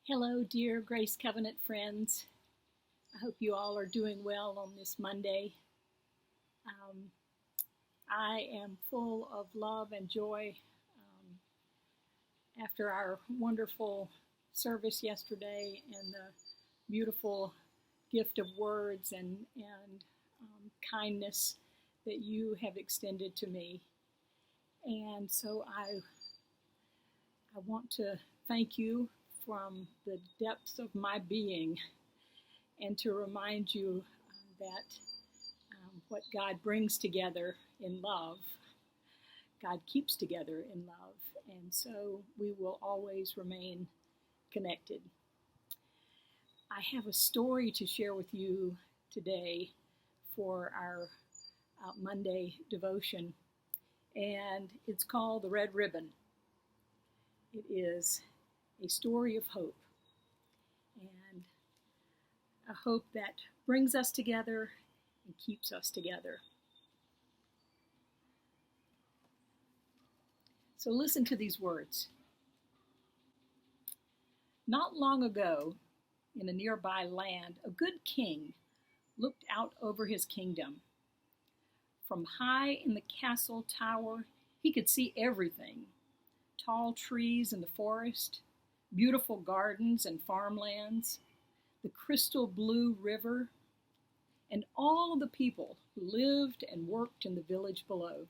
Hello, dear Grace Covenant friends. I hope you all are doing well on this Monday. Um, I am full of love and joy after our wonderful service yesterday and the beautiful gift of words and kindness that you have extended to me. And so I want to thank you from the depths of my being and to remind you that what God brings together in love, God keeps together in love. And so we will always remain connected. I have a story to share with you today for our Monday devotion, and it's called The Red Ribbon. It is a story of hope, and a hope that brings us together and keeps us together. So listen to these words. Not long ago, in a nearby land, a good king looked out over his kingdom. From high in the castle tower, he could see everything: tall trees in the forest, beautiful gardens and farmlands, the crystal blue river, and all the people who lived and worked in the village below.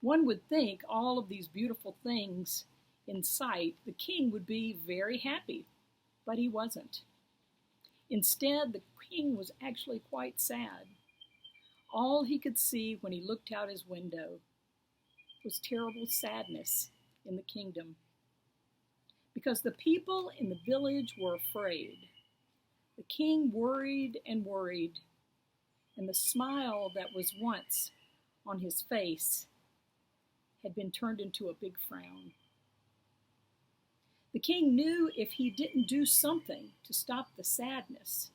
One would think all of these beautiful things in sight, the king would be very happy, but he wasn't. Instead, the king was actually quite sad. All he could see when he looked out his window was terrible sadness in the kingdom, because the people in the village were afraid. The king worried and worried, and the smile that was once on his face had been turned into a big frown. The king knew if he didn't do something to stop the sadness,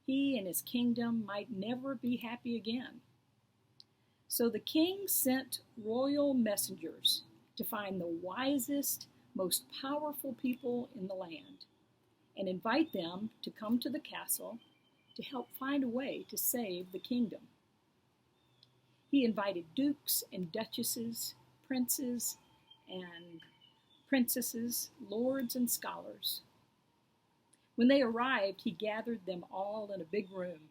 he and his kingdom might never be happy again. So the king sent royal messengers to find the wisest, most powerful people in the land and invite them to come to the castle to help find a way to save the kingdom. He invited dukes and duchesses, princes and princesses, lords and scholars. When they arrived, he gathered them all in a big room,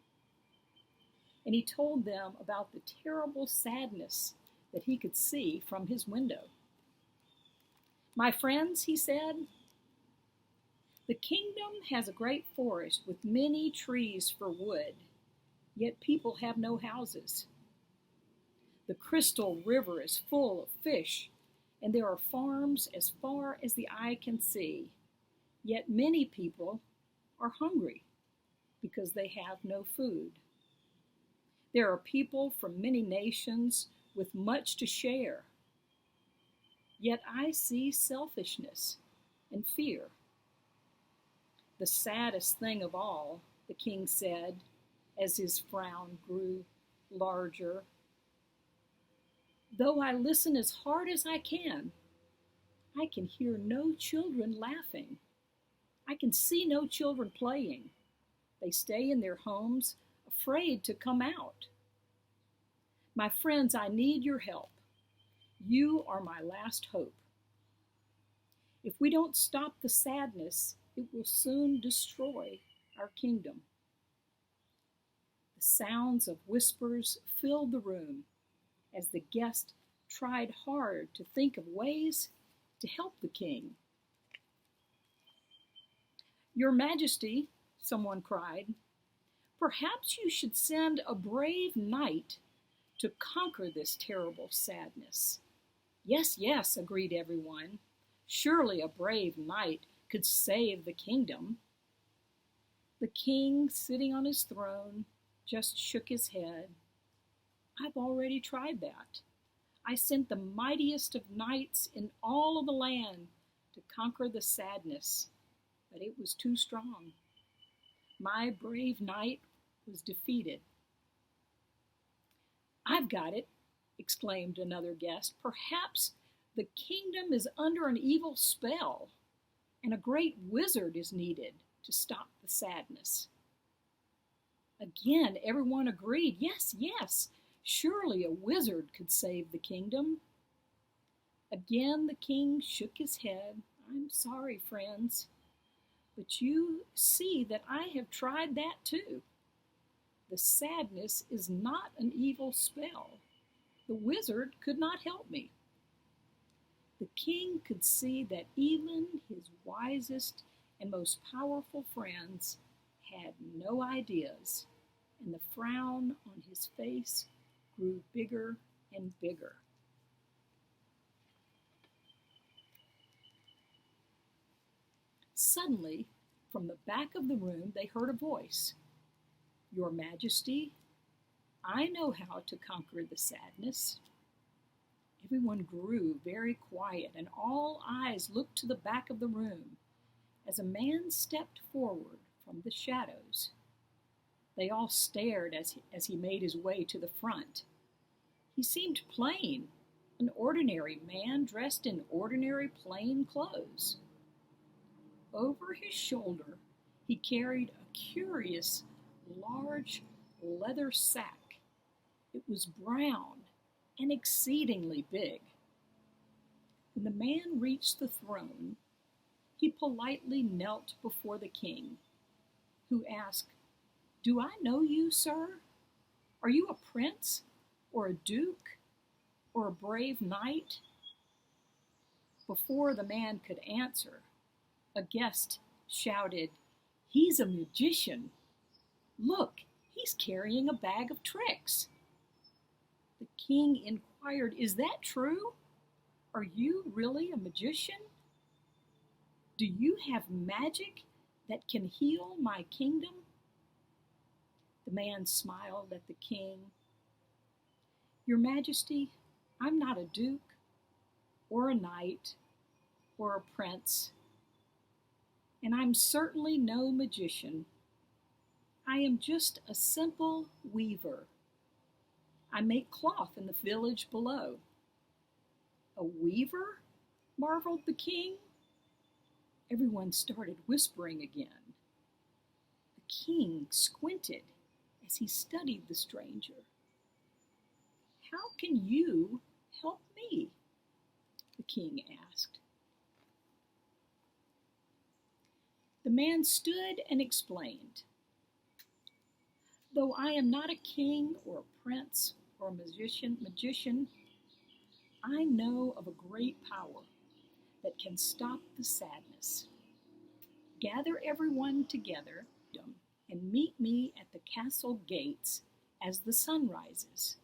and he told them about the terrible sadness that he could see from his window. My friends, he said, the kingdom has a great forest with many trees for wood, yet people have no houses. The crystal river is full of fish, and there are farms as far as the eye can see, yet many people are hungry because they have no food. There are people from many nations with much to share, yet I see selfishness and fear. The saddest thing of all, the king said, as his frown grew larger, though I listen as hard as I can hear no children laughing. I can see no children playing. They stay in their homes, afraid to come out. My friends, I need your help. You are my last hope. If we don't stop the sadness, it will soon destroy our kingdom. The sounds of whispers filled the room as the guest tried hard to think of ways to help the king. Your Majesty, someone cried, perhaps you should send a brave knight to conquer this terrible sadness. Yes, yes, agreed everyone. Surely a brave knight could save the kingdom. The king, sitting on his throne, just shook his head. I've already tried that. I sent the mightiest of knights in all of the land to conquer the sadness, but it was too strong. My brave knight was defeated. I've got it, exclaimed another guest. Perhaps the kingdom is under an evil spell. and a great wizard is needed to stop the sadness. Again, everyone agreed, yes, yes, surely a wizard could save the kingdom. Again, the king shook his head. I'm sorry, friends, but you see that I have tried that too. The sadness is not an evil spell. The wizard could not help me. The king could see that even his wisest and most powerful friends had no ideas, and the frown on his face grew bigger and bigger. Suddenly, from the back of the room, they heard a voice. Your Majesty, I know how to conquer the sadness. Everyone grew very quiet, and all eyes looked to the back of the room as a man stepped forward from the shadows. They all stared as he made his way to the front. He seemed plain, an ordinary man dressed in ordinary plain clothes. Over his shoulder, he carried a curious, large leather sack. It was brown and exceedingly big. When the man reached the throne, he politely knelt before the king, who asked, Do I know you, sir? Are you a prince, or a duke, or a brave knight? Before the man could answer, a guest shouted, He's a magician. Look, he's carrying a bag of tricks. The king inquired, Is that true? Are you really a magician? Do you have magic that can heal my kingdom? The man smiled at the king. Your Majesty, I'm not a duke, or a knight, or a prince, and I'm certainly no magician. I am just a simple weaver. I make cloth in the village below. A weaver? Marveled the king. Everyone started whispering again. The king squinted as he studied the stranger. How can you help me? The king asked. The man stood and explained. Though I am not a king or a prince or a magician, I know of a great power that can stop the sadness. Gather everyone together and meet me at the castle gates as the sun rises.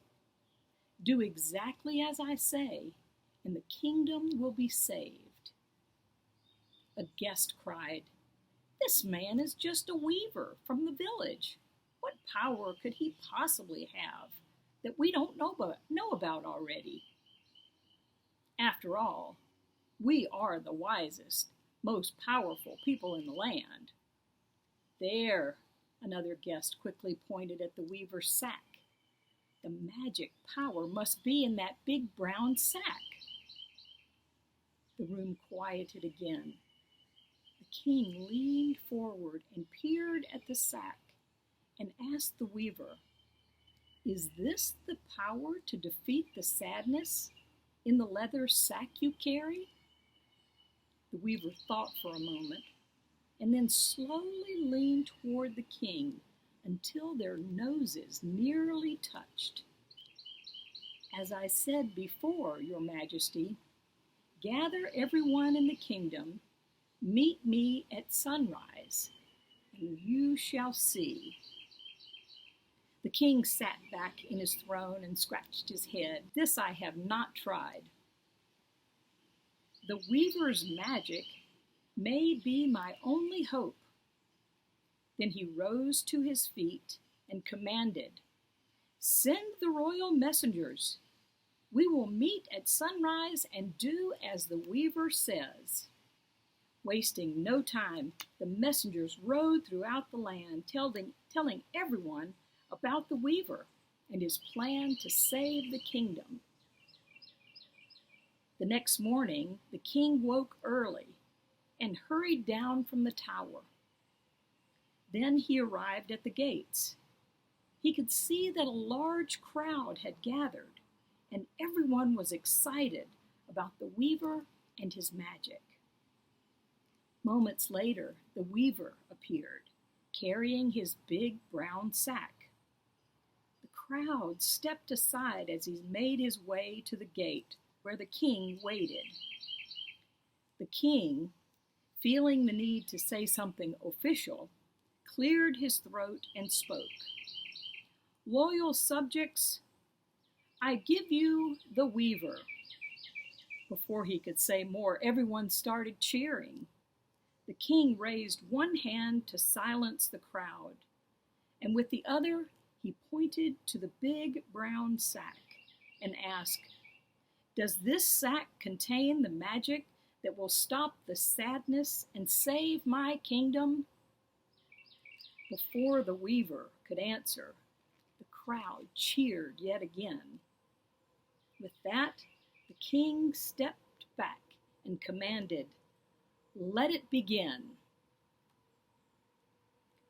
Do exactly as I say, and the kingdom will be saved. A guest cried, This man is just a weaver from the village. What power could he possibly have that we don't know about already? After all, we are the wisest, most powerful people in the land. There, another guest quickly pointed at the weaver's sack. The magic power must be in that big brown sack. The room quieted again. The king leaned forward and peered at the sack and asked the weaver, Is this the power to defeat the sadness in the leather sack you carry? The weaver thought for a moment and then slowly leaned toward the king until their noses nearly touched. As I said before, Your Majesty, gather everyone in the kingdom, meet me at sunrise, and you shall see. The king sat back in his throne and scratched his head. This I have not tried. The weaver's magic may be my only hope. Then he rose to his feet and commanded, Send the royal messengers. We will meet at sunrise and do as the weaver says. Wasting no time, the messengers rode throughout the land, telling everyone about the weaver and his plan to save the kingdom. The next morning, the king woke early and hurried down from the tower. Then he arrived at the gates. He could see that a large crowd had gathered, and everyone was excited about the weaver and his magic. Moments later, the weaver appeared, carrying his big brown sack. The crowd stepped aside as he made his way to the gate where the king waited. The king, feeling the need to say something official, cleared his throat and spoke. "Loyal subjects, I give you the weaver." Before he could say more, everyone started cheering. The king raised one hand to silence the crowd, and with the other, he pointed to the big brown sack and asked, "Does this sack contain the magic that will stop the sadness and save my kingdom?" Before the weaver could answer, the crowd cheered yet again. With that, the king stepped back and commanded, "Let it begin."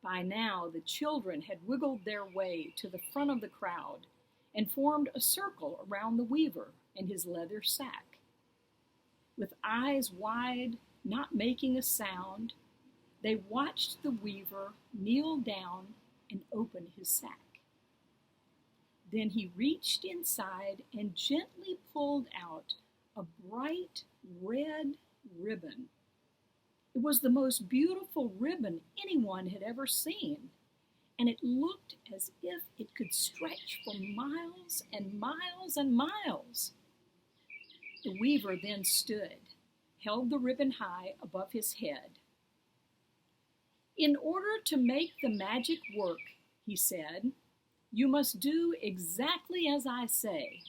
By now, the children had wiggled their way to the front of the crowd and formed a circle around the weaver and his leather sack. With eyes wide, not making a sound, they watched the weaver kneel down and open his sack. Then he reached inside and gently pulled out a bright red ribbon. It was the most beautiful ribbon anyone had ever seen, and it looked as if it could stretch for miles and miles and miles. The weaver then stood, held the ribbon high above his head. "In order to make the magic work," he said, "you must do exactly as I say.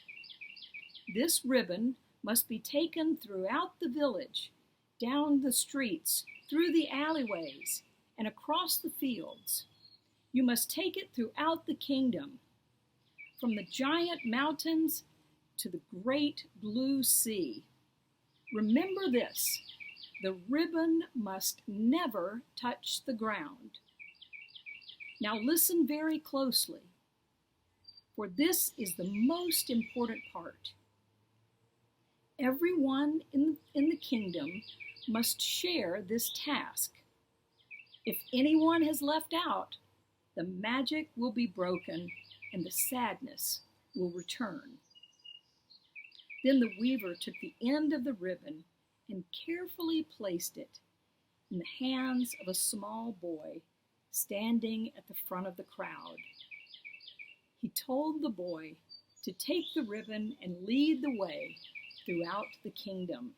This ribbon must be taken throughout the village, down the streets, through the alleyways, and across the fields. You must take it throughout the kingdom, from the giant mountains to the great blue sea. Remember this, the ribbon must never touch the ground. Now listen very closely, for this is the most important part. Everyone in the kingdom must share this task. If anyone has left out, the magic will be broken and the sadness will return." Then the weaver took the end of the ribbon and carefully placed it in the hands of a small boy standing at the front of the crowd. He told the boy to take the ribbon and lead the way throughout the kingdom.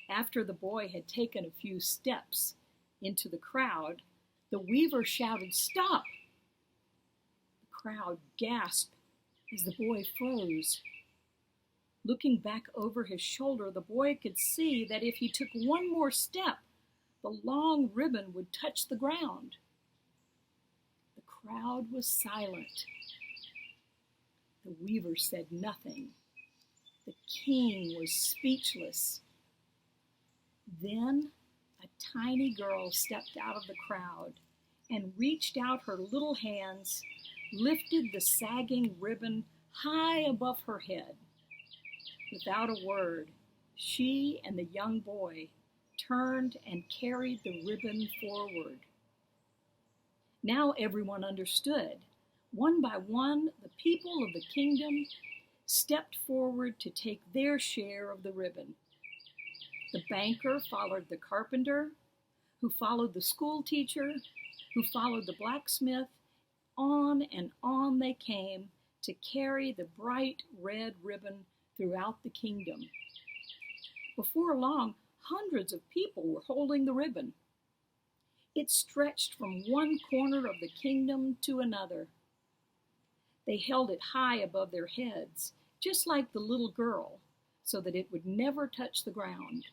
After the boy had taken a few steps into the crowd, the weaver shouted, "Stop!" The crowd gasped as the boy froze. Looking back over his shoulder, the boy could see that if he took one more step, the long ribbon would touch the ground. The crowd was silent. The weaver said nothing. The king was speechless. Then a tiny girl stepped out of the crowd and reached out her little hands, lifted the sagging ribbon high above her head. Without a word, she and the young boy turned and carried the ribbon forward. Now everyone understood. One by one, the people of the kingdom stepped forward to take their share of the ribbon. The banker followed the carpenter, who followed the school teacher, who followed the blacksmith. On and on they came to carry the bright red ribbon throughout the kingdom. Before long, hundreds of people were holding the ribbon. It stretched from one corner of the kingdom to another. They held it high above their heads, just like the little girl, so that it would never touch the ground.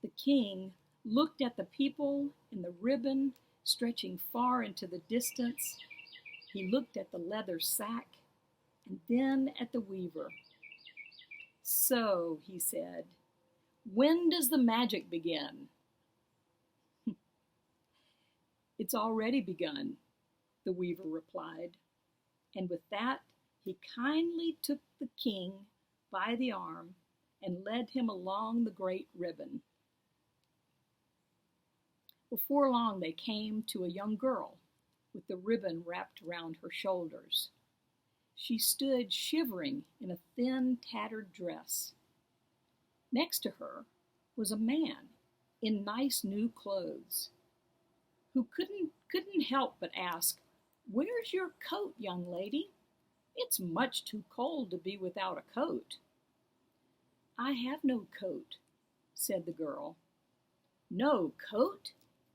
The king looked at the people and the ribbon stretching far into the distance. He looked at the leather sack and then at the weaver. "So," he said, "when does the magic begin?" "It's already begun," the weaver replied, and with that he kindly took the king by the arm and led him along the great ribbon. Before long they came to a young girl with the ribbon wrapped around her shoulders. She stood shivering in a thin, tattered dress. Next to her was a man in nice new clothes who couldn't help but ask, "Where's your coat, young lady? It's much too cold to be without a coat." "I have no coat," said the girl. "No coat?"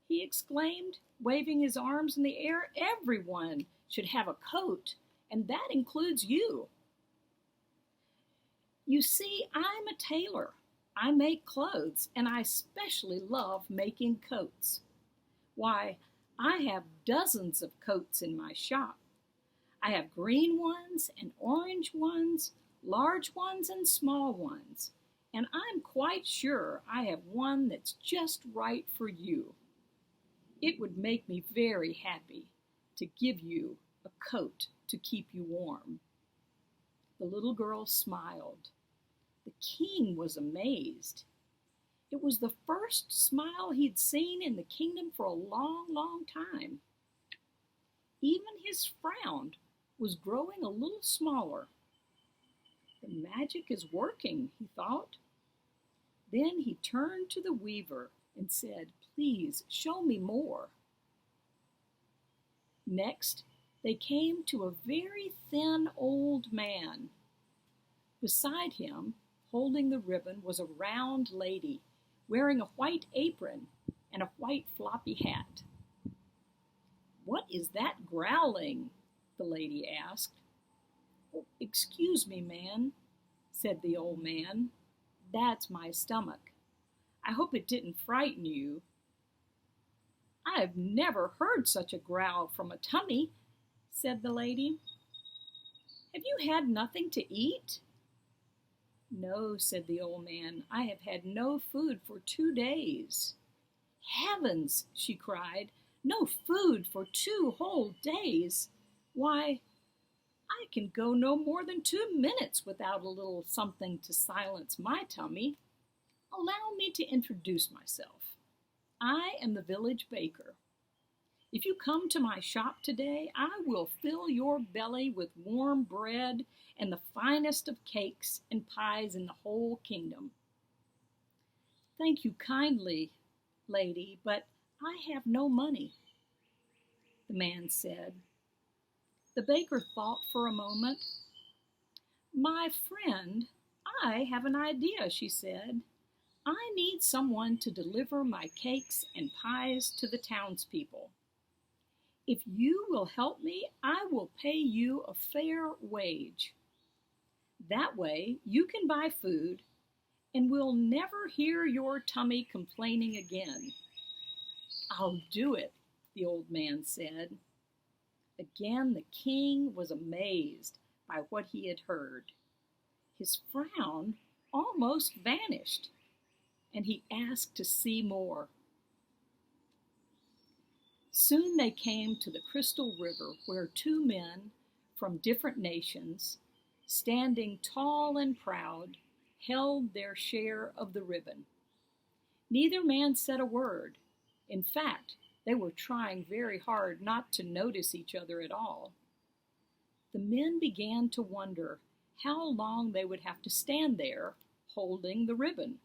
he exclaimed, waving his arms in the air. "Everyone should have a coat, and that includes you. You see, I'm a tailor. I make clothes, and I especially love making coats. Why, I have dozens of coats in my shop. I have green ones and orange ones, large ones and small ones, and I'm quite sure I have one that's just right for you. It would make me very happy to give you a coat to keep you warm." The little girl smiled. The king was amazed. It was the first smile he'd seen in the kingdom for a long, long time. Even his frown was growing a little smaller. "The magic is working," he thought. Then he turned to the weaver and said, "Please show me more." Next, they came to a very thin old man. Beside him, holding the ribbon, was a round lady wearing a white apron and a white floppy hat. "What is that growling?" the lady asked. "Oh, excuse me, man," said the old man. "That's my stomach. I hope it didn't frighten you." "I've never heard such a growl from a tummy," said the lady. "Have you had nothing to eat?" "No," said the old man. "I have had no food for 2 days." "Heavens!" she cried. "No food for 2 whole days? Why, I can go no more than 2 minutes without a little something to silence my tummy. Allow me to introduce myself. I am the village baker. If you come to my shop today, I will fill your belly with warm bread and the finest of cakes and pies in the whole kingdom." "Thank you kindly, lady, but I have no money," the man said. The baker thought for a moment. "My friend, I have an idea," she said. "I need someone to deliver my cakes and pies to the townspeople. If you will help me, I will pay you a fair wage. That way you can buy food, and we'll never hear your tummy complaining again." "I'll do it," the old man said. Again the king was amazed by what he had heard. His frown almost vanished, and he asked to see more. Soon they came to the crystal river where 2 men from different nations, standing tall and proud, held their share of the ribbon. Neither man said a word. In fact, they were trying very hard not to notice each other at all. The men began to wonder how long they would have to stand there holding the ribbon.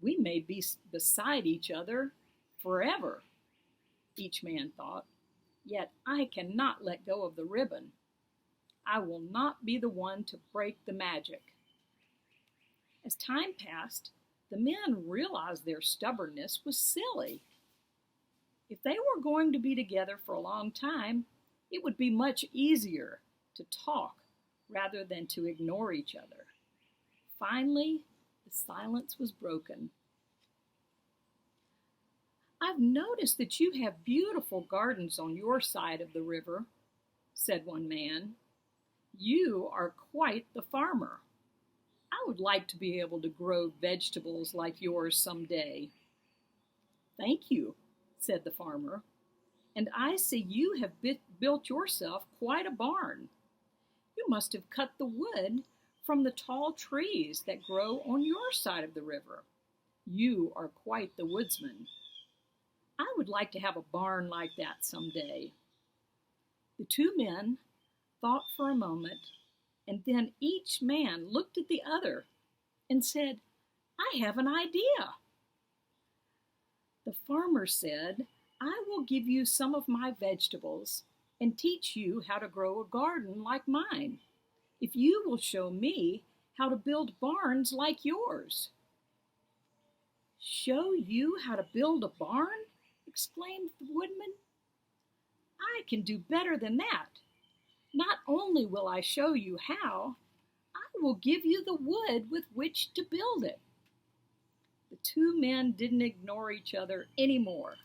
"We may be beside each other forever," each man thought, "yet I cannot let go of the ribbon. I will not be the one to break the magic." As time passed, the men realized their stubbornness was silly. If they were going to be together for a long time, it would be much easier to talk rather than to ignore each other. Finally, the silence was broken. "I've noticed that you have beautiful gardens on your side of the river," said one man. "You are quite the farmer." I would like to be able to grow vegetables like yours someday." "Thank you," said the farmer. "And I see you have built yourself quite a barn. You must have cut the wood from the tall trees that grow on your side of the river. You are quite the woodsman. I would like to have a barn like that someday." The two men thought for a moment, and then each man looked at the other and said, "I have an idea." The farmer said, "I will give you some of my vegetables and teach you how to grow a garden like mine, if you will show me how to build barns like yours." "Show you how to build a barn?" exclaimed the woodman. "I can do better than that. Not only will I show you how, I will give you the wood with which to build it." The two men didn't ignore each other anymore.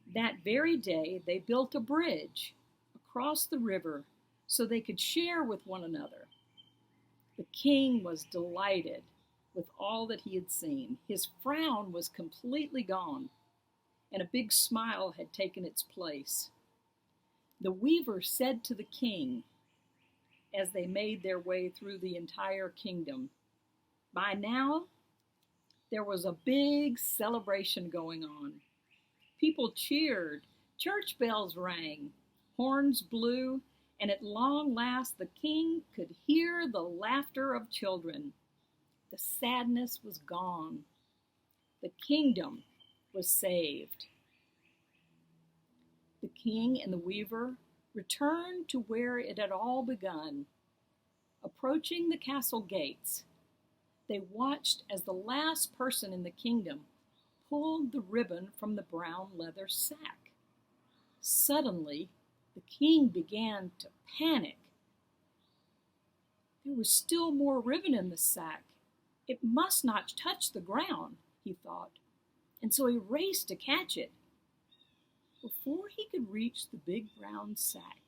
That very day, they built a bridge across the river so they could share with one another. The king was delighted with all that he had seen. His frown was completely gone, and a big smile had taken its place. The weaver said to the king, as they made their way through the entire kingdom, by now, there was a big celebration going on. People cheered, church bells rang, horns blew, and at long last the king could hear the laughter of children. The sadness was gone. The kingdom was saved. The king and the weaver returned to where it had all begun. Approaching the castle gates, they watched as the last person in the kingdom pulled the ribbon from the brown leather sack. Suddenly, the king began to panic. There was still more ribbon in the sack. It must not touch the ground, he thought, and so he raced to catch it. Before he could reach the big brown sack,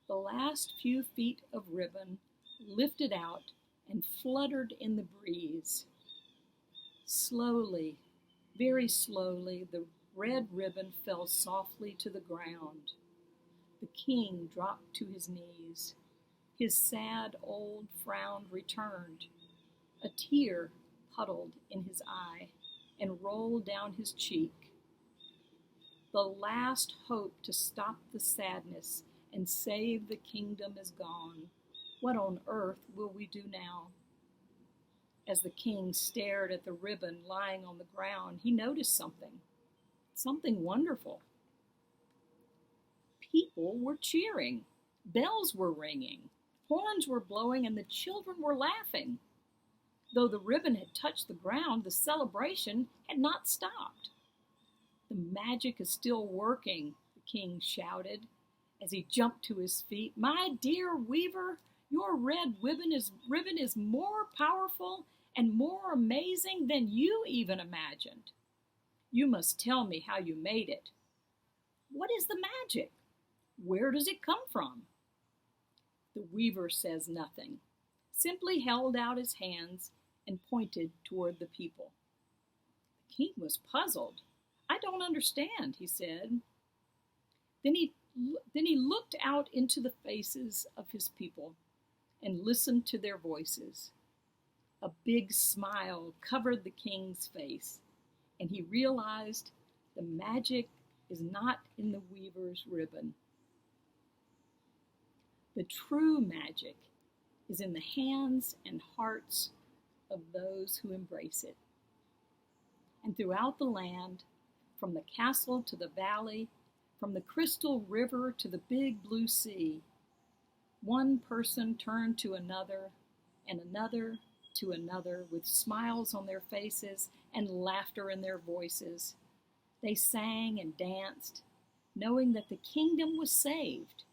the last few feet of ribbon lifted out and fluttered in the breeze. Slowly, very slowly, the red ribbon fell softly to the ground. The king dropped to his knees. His sad old frown returned. A tear puddled in his eye and rolled down his cheek. The last hope to stop the sadness and save the kingdom is gone. What on earth will we do now? As the king stared at the ribbon lying on the ground, he noticed something wonderful. People were cheering, bells were ringing, horns were blowing, and the children were laughing. Though the ribbon had touched the ground, the celebration had not stopped. "The magic is still working," the king shouted as he jumped to his feet. "My dear weaver, your red ribbon is more powerful and more amazing than you even imagined. You must tell me how you made it. What is the magic? Where does it come from?" The weaver says nothing, simply held out his hands and pointed toward the people. The king was puzzled. "I don't understand," he said. Then he looked out into the faces of his people and listened to their voices. A big smile covered the king's face, and he realized the magic is not in the weaver's ribbon. The true magic is in the hands and hearts of those who embrace it. And throughout the land, from the castle to the valley, from the crystal river to the big blue sea, one person turned to another and another to another with smiles on their faces and laughter in their voices. They sang and danced, knowing that the kingdom was saved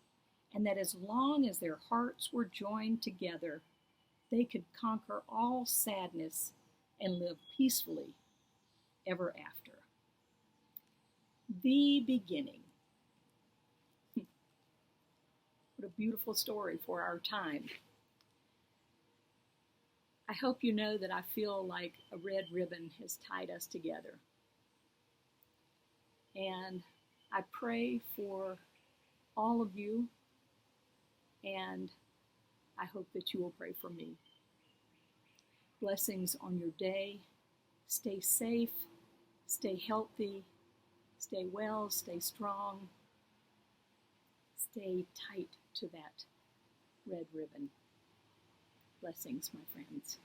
and that as long as their hearts were joined together, they could conquer all sadness and live peacefully ever after. The beginning. What a beautiful story for our time. I hope you know that I feel like a red ribbon has tied us together. And I pray for all of you, and I hope that you will pray for me. Blessings on your day. Stay safe, stay healthy, stay well, stay strong. Stay tight to that red ribbon. Blessings, my friends.